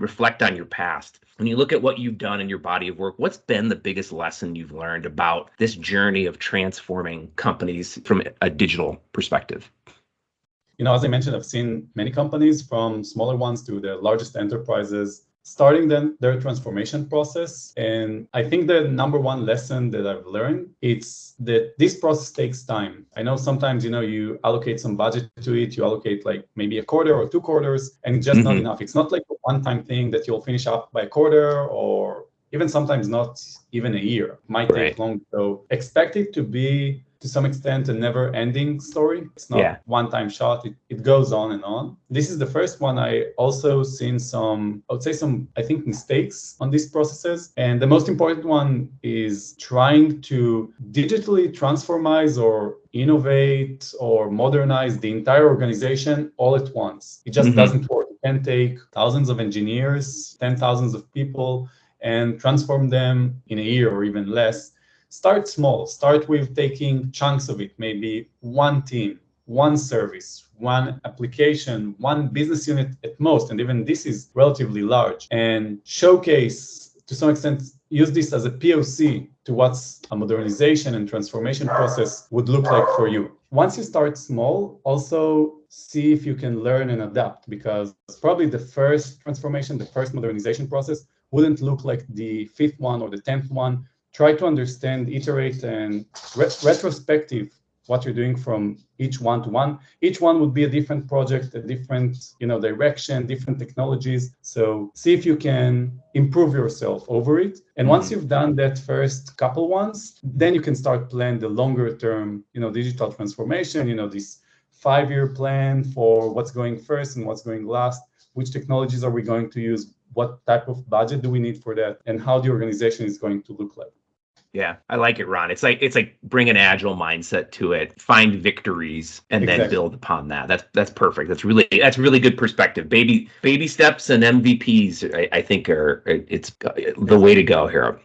reflect on your past, when you look at what you've done in your body of work, what's been the biggest lesson you've learned about this journey of transforming companies from a digital perspective? As I mentioned, I've seen many companies from smaller ones to the largest enterprises starting their transformation process. And I think the number one lesson that I've learned, it's that this process takes time. I know sometimes, you allocate some budget to it, you allocate like maybe a quarter or 2 quarters, and it's just not enough. It's not like a one-time thing that you'll finish up by a quarter, or even sometimes not even a year. It might take long. So expect it to be, to some extent, a never-ending story. It's not one-time shot. It goes on and on. This is the first one. I also seen some mistakes on these processes. And the most important one is trying to digitally transformize or innovate or modernize the entire organization all at once. It just doesn't work. It can take thousands of engineers, 10,000s of people, and transform them in a year or even less. Start small. Start with taking chunks of it, maybe one team, one service, one application, one business unit at most, and even this is relatively large, and showcase, to some extent, use this as a POC to what's a modernization and transformation process would look like for you. Once you start small, also see if you can learn and adapt, because probably the first transformation, the first modernization process wouldn't look like the 5th one or the 10th one. Try to understand, iterate, and retrospective what you're doing from each one to one. Each one would be a different project, a different direction, different technologies. So see if you can improve yourself over it. And once you've done that first couple ones, then you can start plan the longer term, digital transformation, this 5-year plan for what's going first and what's going last, which technologies are we going to use, what type of budget do we need for that, and how the organization is going to look like. Yeah, I like it, Ron. It's like bring an agile mindset to it, find victories, and then build upon that. That's perfect. That's really good perspective. Baby steps and MVPs, I think, it's the way to go here.